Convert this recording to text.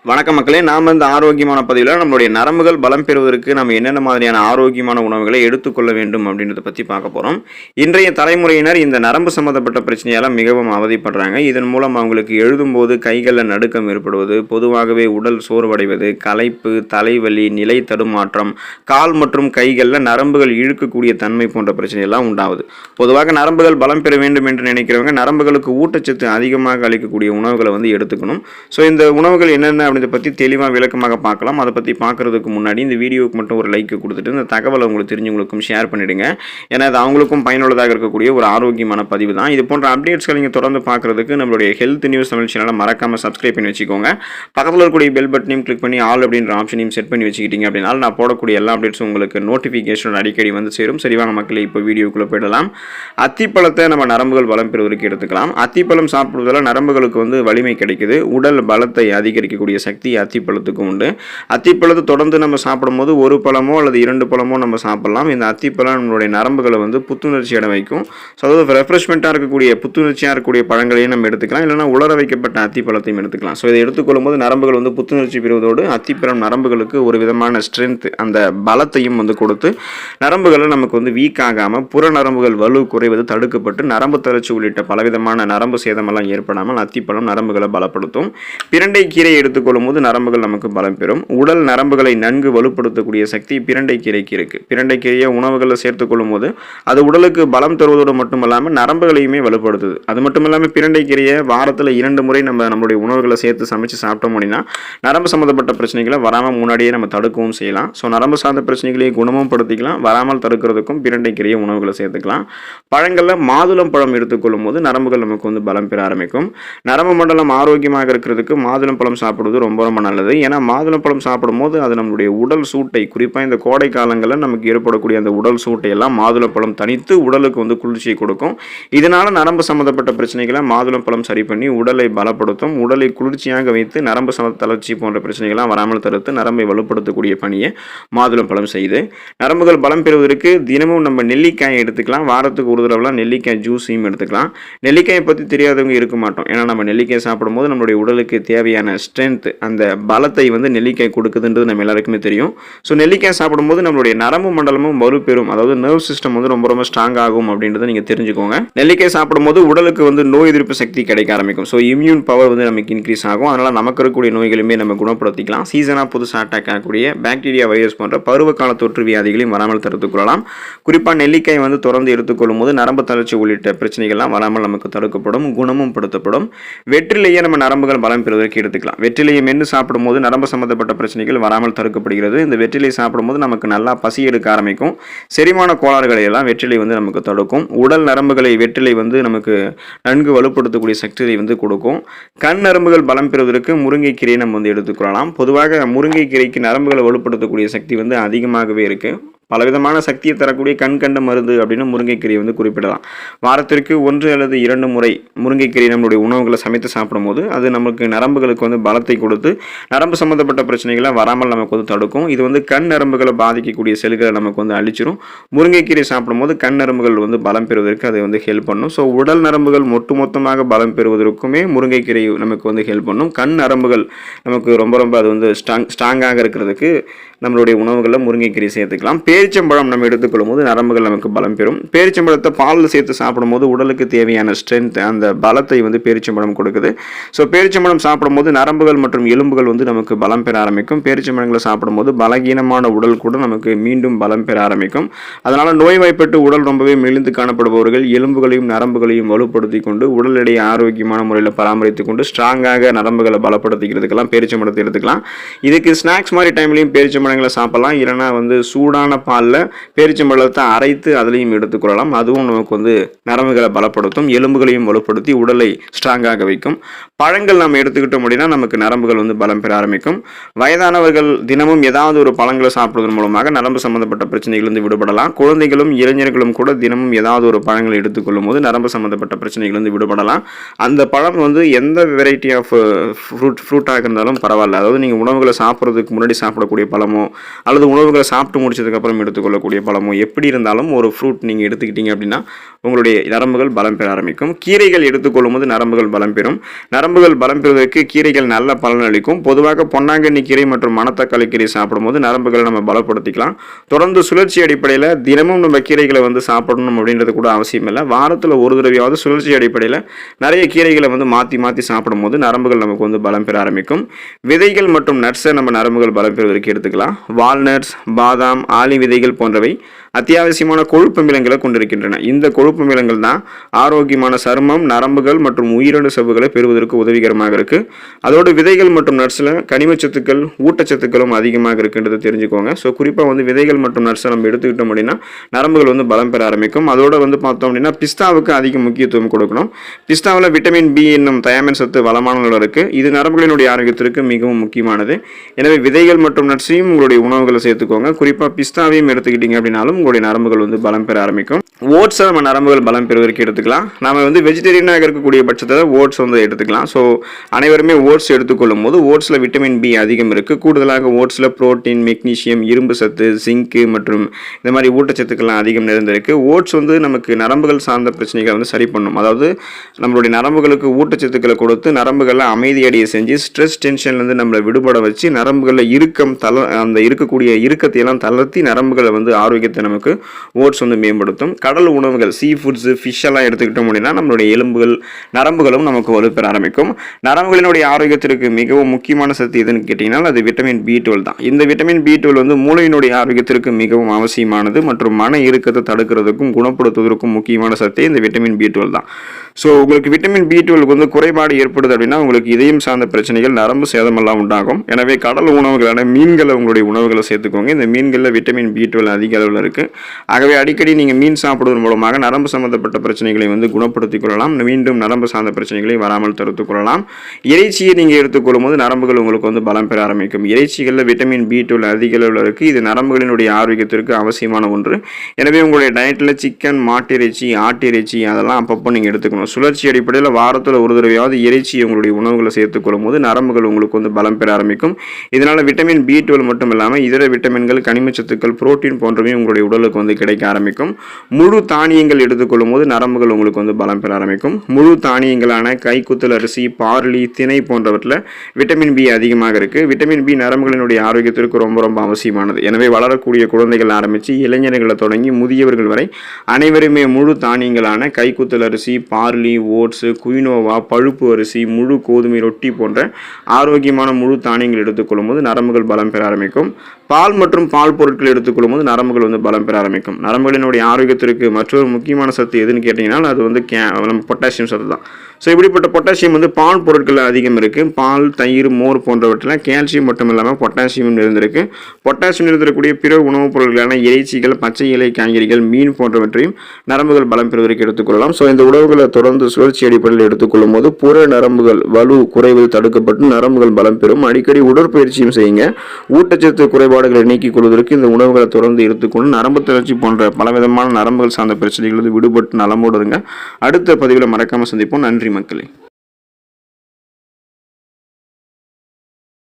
வணக்கம் மக்களே, நாம் இந்த ஆரோக்கியமான பதிவில் நம்மளுடைய நரம்புகள் பலம் பெறுவதற்கு நம்ம என்னென்ன மாதிரியான ஆரோக்கியமான உணவுகளை எடுத்துக்கொள்ள வேண்டும் அப்படின்றத பற்றி பார்க்க போகிறோம். இன்றைய தலைமுறையினர் இந்த நரம்பு சம்மந்தப்பட்ட பிரச்சனையால் மிகவும் அவதிப்படுறாங்க. இதன் மூலம் அவங்களுக்கு எழுதும்போது கைகளில் நடுக்கம் ஏற்படுவது, பொதுவாகவே உடல் சோர்வடைவது, களைப்பு, தலைவலி, நிலை தடுமாற்றம், கால் மற்றும் கைகளில் நரம்புகள் இழுக்கக்கூடிய தன்மை போன்ற பிரச்சனையெல்லாம் உண்டாகுது. பொதுவாக நரம்புகள் பலம் பெற வேண்டும் என்று நினைக்கிறவங்க நரம்புகளுக்கு ஊட்டச்சத்து அதிகமாக அளிக்கக்கூடிய உணவுகளை எடுத்துக்கணும். ஸோ இந்த உணவுகள் என்னென்ன இதை பற்றி தெளிவாக விளக்கமாக பார்க்கலாம். அதை பற்றி பார்க்குறதுக்கு முன்னாடி இந்த வீடியோவுக்கு மட்டும் ஒரு லைக் கொடுத்துட்டு இந்த தகவலை உங்களுக்கு தெரிஞ்சவங்களுக்கும் ஷேர் பண்ணிவிடுங்க. ஏன்னா அது அவங்களுக்கும் பயனுள்ளதாக இருக்கக்கூடிய ஒரு ஆரோக்கியமான பதிவு தான். இது போன்ற அப்டேட்ஸ்களை நீங்கள் தொடர்ந்து பார்க்குறதுக்கு நம்மளுடைய ஹெல்த் நியூஸ் தமிழ் சேனலை மறக்காமல் சப்ஸ்கிரைப் பண்ணி வச்சுக்கோங்க. பக்கத்தில் இருக்கக்கூடிய பெல் பட்டனையும் கிளிக் பண்ணி ஆல் அப்படின்ற ஆப்ஷனையும் செட் பண்ணி வச்சுக்கிட்டீங்க அப்படின்னா நான் போடக்கூடிய எல்லா அப்டேட்ஸும் உங்களுக்கு நோட்டிஃபிகேஷன் அடிக்கடி சேரும். சரிவாங்க மக்களே, இப்போ வீடியோக்குள்ளே போயிடலாம். அத்திப்பழத்தை நம்ம நரம்புகள் பலம் பெறுவதற்கு எடுத்துக்கலாம். அத்திப்பழம் சாப்பிடுவதால் நரம்புகளுக்கு வலிமை கிடைக்குது. உடல் பலத்தை அதிகரிக்கக்கூடிய சக்தி அத்திப்பழத்துக்கு உண்டு. அத்திப்பழத்தை தொடர்ந்து நம்ம சாப்பிடும்போது ஒரு பழமோ அல்லது 2 பழமோ நம்ம சாப்பிடலாம். இந்த அத்திப்பழம் நம்மளுடைய நரம்புகளை புத்துணர்ச்சி அடை வைக்கும். ஸோ அதாவது ரெஃப்ரெஷ்மெண்ட்டாக இருக்கக்கூடிய புத்துணர்ச்சியாக இருக்கக்கூடிய பழங்களையும் நம்ம எடுத்துக்கலாம். இல்லைனா உலர வைக்கப்பட்ட அத்திப்பழத்தையும் எடுத்துக்கலாம். ஸோ இதை எடுத்துக்கொள்ளும் போது நரம்புகள் புத்துணர்ச்சி பெறுவதோடு அத்திப்பழம் நரம்புகளுக்கு ஒரு விதமான ஸ்ட்ரென்த், அந்த பலத்தையும் கொடுத்து நரம்புகளை நமக்கு வீக் ஆகாமல் புற நரம்புகள் வலு குறைவது தடுக்கப்பட்டு நரம்பு தளர்ச்சி உள்ளிட்ட பலவிதமான நரம்பு சேதமெல்லாம் ஏற்படாமல் அத்திப்பழம் நரம்புகளை பலப்படுத்தும். பிரண்டை கீரை எடுத்துக்கொள்ளும் போது நரம்புகள் நமக்கு பலம் பெறும். உடல் நரம்புகளை நன்கு வலுப்படுத்தக்கூடிய சக்தி பிரண்டை கீரைக்கு இருக்கு. பிரண்டை கீரையை உணவுகளில் சேர்த்துக் கொள்ளும் போது அது உடலுக்கு பலம் தருவதோடு மட்டுமல்லாமல் நரம்புகளையுமே வலுப்படுத்துது. அது மட்டும் இல்லாமல் பிரண்டை கீரையை வாரத்தில் 2 முறை நம்மளுடைய உணவுகளை சேர்த்து சமைச்சு சாப்பிட்டோம் அப்படின்னா நரம்பு சம்மந்தப்பட்ட பிரச்சனைகளை வராமல் முன்னாடியே நம்ம தடுக்கவும் செய்யலாம். ஸோ நரம்பு சார்ந்த பிரச்சனைகளை குணமும் படுத்திக்கலாம். வராமல் தடுக்கிறதுக்கும் பிரண்டை கீரையை உணவுகளை சேர்த்துக்கலாம். பழங்களில் மாதுளம் பழம் எடுத்துக்கொள்ளும் போது நரம்புகள் நமக்கு பலம் பெற ஆரம்பிக்கும். நரம்பு மண்டலம் ஆரோக்கியமாக இருக்கிறதுக்கு மாதுளம் பழம் சாப்பிடுவது ரொம்ப ரொம்ப நல்லது. ஏன்னா மாதுளம்பழம் சாப்பிடும்போது அது நம்மளுடைய உடல் சூட்டை, குறிப்பாக இந்த கோடை காலங்களில் நமக்கு ஏற்படக்கூடிய அந்த உடல் சூட்டை எல்லாம் மாதுளம்பழம் தனித்து உடலுக்கு குளிர்ச்சியை கொடுக்கும். இதனால நரம்பு சம்பந்தப்பட்ட பிரச்சனைகளை மாதுளம்பழம் சரி பண்ணி உடலை பலப்படுத்தும். உடலை குளிர்ச்சியாக வைத்து நரம்பு தளர்ச்சி போன்ற பிரச்சனைகள்லாம் வராமல் தடுத்து நரம்பை வலுப்படுத்தக்கூடிய பணியை மாதுளம்பழம் செய்து நரம்புகள் பலம் பெறுவதற்கு தினமும் நம்ம நெல்லிக்காயை எடுத்துக்கலாம். வாரத்துக்கு ஒரு தடவைலாம் நெல்லிக்காய் ஜூஸையும் எடுத்துக்கலாம். நெல்லிக்காயை பற்றி தெரியாதவங்க இருக்க மாட்டோம். ஏன்னா நம்ம நெல்லிக்காய் சாப்பிடும்போது நம்மளுடைய உடலுக்கு தேவையான ஸ்ட்ரென்த், அந்த பலத்தை நெல்லிக்காய் கொடுக்குதுன்றது நம்ம எல்லாருக்குமே தெரியும். ஸோ நெல்லிக்காய் சாப்பிடும்போது நம்மளுடைய நரம்பு மண்டலமும் வலுப்பெறும். அதாவது நர்வ் சிஸ்டம் ரொம்ப ரொம்ப ஸ்ட்ராங் ஆகும் அப்படின்றத நீங்கள் தெரிஞ்சுக்கோங்க. நெல்லிக்காய் சாப்பிடும்போது உடலுக்கு நோய் எதிர்ப்பு சக்தி கிடைக்க ஆரம்பிக்கும். ஸோ இம்யூன் பவர் நமக்கு இன்க்ரீஸ் ஆகும். அதனால் நமக்கு இருக்கக்கூடிய நோய்களுமே நம்ம குணப்படுத்திக்கலாம். சீசனாக புதுசாக அட்டாக் ஆகக்கூடிய பாக்டீரியா, வைரஸ் போன்ற பருவகால தொற்று வியாதிகளையும் வராமல் தடுத்துக் கொள்ளலாம். குறிப்பாக நெல்லிக்காய் தொடர்ந்து எடுத்துக்கொள்ளும் போது நரம்பு தளர்ச்சி உள்ளிட்ட பிரச்சனைகள்லாம் வராமல் நமக்கு தடுக்கப்படும், குணமும் படுத்தப்படும். வெற்றிலையே நம்ம நரம்புகள் பலம் பெறுவதற்கு எடுத்துக்கலாம். வெற்றிலையை மென்று சாப்பிடும்போது நரம்பு சம்பந்தப்பட்ட பிரச்சனைகள் வராமல் தடுக்கப்படுகிறது. இந்த வெற்றிலை சாப்பிடும்போது நமக்கு நல்லா பசி எடுக்க ஆரம்பிக்கும். செரிமான கோளாறுகளை எல்லாம் வெற்றிலை நமக்கு தடுக்கும். உடல் நரம்புகளை வெற்றிலை நமக்கு நன்கு வலுப்படுத்தக்கூடிய சக்தியை கொடுக்கும். கண் நரம்புகள் பலம் பெறுவதற்கு முருங்கைக்கீரையை நம்ம எடுத்துக்கொள்ளலாம். பொதுவாக முருங்கைக்கீரைக்கு நரம்புகளை வலுப்படுத்தக்கூடிய சக்தி அதிகமாகவே இருக்கு. பலவிதமான சக்தியை தரக்கூடிய கண்கண்ட மருந்து அப்படின்னு முருங்கைக்கீரையை குறிப்பிடலாம். வாரத்திற்கு 1 அல்லது 2 முறை முருங்கைக்கீரை நம்மளுடைய உணவுகளை சமைத்து சாப்பிடும் போது அது நமக்கு நரம்புகளுக்கு பலத்தை கொடுத்து நரம்பு சம்பந்தப்பட்ட பிரச்சனைகளை வராமல் நமக்கு தடுக்கும். இது கண் நரம்புகளை பாதிக்கக்கூடிய செல்களை நமக்கு அழிச்சிரும். முருங்கைக்கீரை சாப்பிடும்போது கண் நரம்புகள் பலம் பெறுவதற்கு அது ஹெல்ப் பண்ணும். ஸோ உடல் நரம்புகள் ஒட்டுமொத்தமாக பலம் பெறுவதற்குமே முருங்கைக்கீரை நமக்கு ஹெல்ப் பண்ணும். கண் நரம்புகள் நமக்கு ரொம்ப ரொம்ப அது ஸ்ட்ராங்காக இருக்கிறதுக்கு நம்மளுடைய உணவுகளில் முருங்கைக்கீரை சேர்த்துக்கலாம். பேரிச்சம்பழம் நம்ம எடுத்துக்கொள்ளும் போது நரம்புகள் நமக்கு பலம் பெறும். பேரிச்சம்பழத்தை பாலில் சேர்த்து சாப்பிடும்போது உடலுக்கு தேவையான ஸ்ட்ரென்த், அந்த பலத்தை பேரிச்சம்பழம் கொடுக்குது. ஸோ பேரிச்சம்பழம் சாப்பிடும்போது நரம்புகள் மற்றும் எலும்புகள் நமக்கு பலம் பெற ஆரம்பிக்கும். பேரிச்சம்பழங்களை சாப்பிடும்போது பலகீனமான உடல் கூட நமக்கு மீண்டும் பலம் பெற ஆரம்பிக்கும். அதனால நோய்வாய்ப்பட்டு உடல் ரொம்பவே மெலிந்து காணப்படுபவர்கள் எலும்புகளையும் நரம்புகளையும் வலுப்படுத்தி கொண்டு உடல் எடையை ஆரோக்கியமான முறையில் பராமரித்துக் கொண்டு ஸ்ட்ராங்காக நரம்புகளை பலப்படுத்திக்கிறதுக்கெல்லாம் பேரிச்சம்பழத்தை எடுத்துக்கலாம். இதுக்கு ஸ்நாக்ஸ் மாதிரி டைம்லையும் பேரிச்சம்பழங்களை சாப்பிடலாம். இல்லைனா சூடான பாலில் பேரிச்சம்பழத்தை அரைத்து அதிலையும் எடுத்துக்கொள்ளலாம். அதுவும் நமக்கு நரம்புகளை பலப்படுத்தும், எலும்புகளையும் வலுப்படுத்தி உடலை ஸ்ட்ராங்காக வைக்கும். பழங்கள் நம்ம எடுத்துக்கிட்டோம் அப்படின்னா நமக்கு நரம்புகள் பலம் பெற ஆரம்பிக்கும். வயதானவர்கள் தினமும் ஏதாவது ஒரு பழங்களை சாப்பிடுவதன் மூலமாக நரம்பு சம்பந்தப்பட்ட பிரச்சனைகள் விடுபடலாம். குழந்தைகளும் இளைஞர்களும் கூட தினமும் ஏதாவது ஒரு பழங்களை எடுத்துக்கொள்ளும் போது நரம்பு சம்பந்தப்பட்ட பிரச்சனைகள் விடுபடலாம். அந்த பழம் எந்த வெரைட்டி ஆஃப் ஃப்ரூட்டாக இருந்தாலும் பரவாயில்ல. அதாவது நீங்கள் உணவுகளை சாப்பிட்றதுக்கு முன்னாடி சாப்பிடக்கூடிய பழமோ பழமோ அல்லது உணவுகளை சாப்பிட்டு முடிச்சதுக்கப்புறம் எடுத்துக்கொள்ளக்கூடிய பழமோ எப்படி இருந்தாலும் ஒரு ஃப்ரூட் நீங்கள் எடுத்துக்கிட்டீங்க அப்படின்னா உங்களுடைய நரம்புகள் பலம் பெற ஆரம்பிக்கும். கீரைகள் எடுத்துக்கொள்ளும் போது நரம்புகள் பலம் பெறும். நரம்புகள் பலம் பெறுவதற்கு கீரைகள் நல்ல பலன் அளிக்கும். பொதுவாக பொன்னாங்கண்ணி கீரை மற்றும் மணத்தக்காளி கீரை சாப்பிடும்போது நரம்புகளை நம்ம பலப்படுத்திக்கலாம். தொடர்ந்து சுழற்சி அடிப்படையில் தினமும் நம்ம கீரைகளை சாப்பிடணும் அப்படின்றது கூட அவசியம் இல்லை. வாரத்தில் ஒரு தடவையாவது சுழற்சி அடிப்படையில் நிறைய கீரைகளை மாற்றி சாப்பிடும்போது நரம்புகள் நமக்கு பலம் பெற ஆரம்பிக்கும். விதைகள் மற்றும் நட்ஸை நம்ம நரம்புகள் பலம் பெறுவதற்கு எடுத்துக்கலாம். வால்நட்ஸ், பாதாம், ஆளி விதைகள் போன்றவை அத்தியாவசியமான கொழுப்பு அமிலங்களை கொண்டிருக்கின்றன. இந்த கொழுப்பு அமிலங்கள் தான் ஆரோக்கியமான சருமம், நரம்புகள் மற்றும் உயிரணு சவ்வுகளை பெறுவதற்கு உதவிகரமாக இருக்கு. அதோடு விதைகள் மற்றும் நட்ஸில் கனிமச்சத்துக்கள், ஊட்டச்சத்துக்களும் அதிகமாக இருக்குன்றது தெரிஞ்சுக்கோங்க. ஸோ குறிப்பாக விதைகள் மற்றும் நட்ஸை நம்ம எடுத்துக்கிட்டோம் அப்படின்னா நரம்புகள் பலம் பெற ஆரம்பிக்கும். அதோட பார்த்தோம் அப்படின்னா பிஸ்தாவுக்கு அதிக முக்கியத்துவம் கொடுக்கணும். பிஸ்தாவில் விட்டமின் பி என்னும் தயாமின் சத்து வளமான அளவில் இருக்கு. இது நரம்புகளினுடைய ஆரோக்கியத்திற்கு மிகவும் முக்கியமானது. எனவே விதைகள் மற்றும் நட்ஸையும் உங்களுடைய உணவுகளை சேர்த்துக்கோங்க. குறிப்பாக பிஸ்தாவையும் எடுத்துக்கிட்டீங்க அப்படின்னாலும் உங்களுடைய நரம்புகள் பலம் பெற ஆரம்பிக்கும். ஓட்ஸை நம்ம நரம்புகள் பலம் பெறுவதற்கு எடுத்துக்கலாம். நம்ம வெஜிடேரியனாக இருக்கக்கூடிய பட்சத்தில் ஓட்ஸ் எடுத்துக்கலாம். ஸோ அனைவருமே ஓட்ஸ் எடுத்துக்கொள்ளும் போது ஓட்ஸில் விட்டமின் பி அதிகம் இருக்குது. கூடுதலாக ஓட்ஸில் புரோட்டீன், மெக்னீசியம், இரும்பு சத்து, ஜிங்கு மற்றும் இந்த மாதிரி ஊட்டச்சத்துக்கள்லாம் அதிகம் நிறைந்திருக்கு. ஓட்ஸ் நமக்கு நரம்புகள் சார்ந்த பிரச்சனைகளை சரி பண்ணும். அதாவது நம்மளுடைய நரம்புகளுக்கு ஊட்டச்சத்துக்களை கொடுத்து நரம்புகளை அமைதியடைய செஞ்சு ஸ்ட்ரெஸ் டென்ஷன்லேருந்து நம்மளை விடுபட வச்சு நரம்புகளில் அந்த இருக்கக்கூடிய இறுக்கத்தை எல்லாம் தளர்த்தி நரம்புகளை ஆரோக்கியத்தை நமக்கு ஓட்ஸ் மேம்படுத்தும். கடல் உணவுகள், சீ ஃபுட்ஸ், ஃபிஷ் எல்லாம் எடுத்துக்கிட்டோம் அப்படின்னா நம்மளுடைய எலும்புகள், நரம்புகளும் நமக்கு வலுப்பெற ஆரம்பிக்கும். நரம்புகளினுடைய ஆரோக்கியத்திற்கு மிகவும் முக்கியமான சத்து எதுன்னு கேட்டீங்கன்னா அது விட்டமின் B12 தான். இந்த விட்டமின் B12 மூளையினுடைய ஆரோக்கியத்திற்கு மிகவும் அவசியமானது மற்றும் மன இறுக்கத்தை தடுக்கிறதுக்கும் குணப்படுத்துவதற்கும் முக்கியமான சத்து இந்த விட்டமின் B12 தான். ஸோ உங்களுக்கு விட்டமின் B12 குறைபாடு ஏற்படுது அப்படின்னா உங்களுக்கு இதயம் சார்ந்த பிரச்சனைகள், நரம்பு சேதமெல்லாம் உண்டாகும். எனவே கடல் உணவுகளான மீன்களை உங்களுடைய உணவுகளை சேர்த்துக்கோங்க. இந்த மீன்களில் விட்டமின் B12 அதிக அளவில் இருக்குது. ஆகவே அடிக்கடி நீங்கள் மீன் சாப்பிடுவதன் மூலமாக நரம்பு சம்பந்தப்பட்ட பிரச்சனைகளை குணப்படுத்திக் கொள்ளலாம். மீண்டும் நரம்பு சார்ந்த பிரச்சனைகளை வராமல் தடுத்துக் கொள்ளலாம். இறைச்சியை நீங்கள் எடுத்துக்கொள்ளும் போது நரம்புகள் உங்களுக்கு பலம் பெற ஆரம்பிக்கும். இறைச்சிகளில் விட்டமின் B12 அதிக அளவில் இருக்குது. இது நரம்புகளினுடைய ஆரோக்கியத்திற்கு அவசியமான ஒன்று. எனவே உங்களுடைய டயட்டில் சிக்கன், மாட்டிறைச்சி, ஆட்டிறைச்சி அதெல்லாம் அப்பப்போ நீங்கள் எடுத்துக்கணும். சுழற்சி அடிப்படையில் வாரத்தில் ஒரு தடவையாவது இறைச்சி உங்களுடைய உணவுகளை சேர்த்துக்கொள்ளும் போது நரம்புகள் உங்களுக்கு பலம் பெற ஆரம்பிக்கும். இதனால் விட்டமின் B12 மட்டும் இல்லாமல் இதர விட்டமின்கள், கனிமச்சத்துக்கள், புரோட்டீன் போன்றவை உங்களுடைய உடலுக்கு கிடைக்க ஆரம்பிக்கும். முழு தானியங்கள் எடுத்துக்கொள்ளும் போது நரம்புகள் உங்களுக்கு பலம் பெற ஆரம்பிக்கும். முழு தானியங்களான கைக்குத்தல் அரிசி, பார்லி, திணை போன்றவற்றில் விட்டமின் பி அதிகமாக இருக்கு. விட்டமின் பி நரம்புகளினுடைய ஆரோக்கியத்திற்கு ரொம்ப ரொம்ப அவசியமானது. எனவே வளரக்கூடிய குழந்தைகள் ஆரம்பித்து இளைஞர்களை தொடங்கி முதியவர்கள் வரை அனைவருமே முழு தானியங்களான கைக்குத்தல் அரிசி, பார்லி, ஓட்ஸ், குயினோவா, பழுப்பு அரிசி, முழு கோதுமை ரொட்டி போன்ற ஆரோக்கியமான முழு தானியங்கள் எடுத்துக்கொள்ளும் போது நரம்புகள் பலம் பெற ஆரம்பிக்கும். பால் மற்றும் பால் பொருட்கள் எடுத்துக்கொள்ளும் போது நரம்புகள் பலம் பெற ஆரம்பிக்கும். நரம்புகளினுடைய ஆரோக்கியத்திற்கு மற்றொரு முக்கியமான சத்து எதுன்னு கேட்டீங்கன்னா அது நம்ம பொட்டாசியம் சத்து தான். ஸோ இப்படிப்பட்ட பொட்டாசியம் பால் பொருட்கள் அதிகம் இருக்குது. பால், தயிர், மோர் போன்றவற்றில் கால்சியம் மட்டும் இல்லாமல் பொட்டாசியம் நிறைந்திருக்கு. பொட்டாசியம் நிறைந்திருக்கக்கூடிய பிற உணவுப் பொருட்களான இறைச்சிகள், பச்சை இலை காய்கறிகள், மீன் போன்றவற்றையும் நரம்புகள் பலம் பெறுவதற்கு எடுத்துக்கொள்ளலாம். ஸோ இந்த உணவுகளை தொடர்ந்து சுழற்சி அடிப்படையில் எடுத்துக்கொள்ளும் போது புற நரம்புகள் வலு குறைவில் தடுக்கப்பட்டு நரம்புகள் பலம் பெறும். அடிக்கடி உடற்பயிற்சியும் செய்யுங்க. ஊட்டச்சத்து குறைபாடுகளை நீக்கிக் கொள்வதற்கு இந்த உணவுகளை தொடர்ந்து எடுத்துக்கொண்டு நரம்பு தளர்ச்சி போன்ற பலவிதமான நரம்புகள் சார்ந்த பிரச்சனைகள் விடுபட்டு நலமோடு இருங்க. அடுத்த பதிவில் மறக்காம சந்திப்போம். நன்றி மக்களே.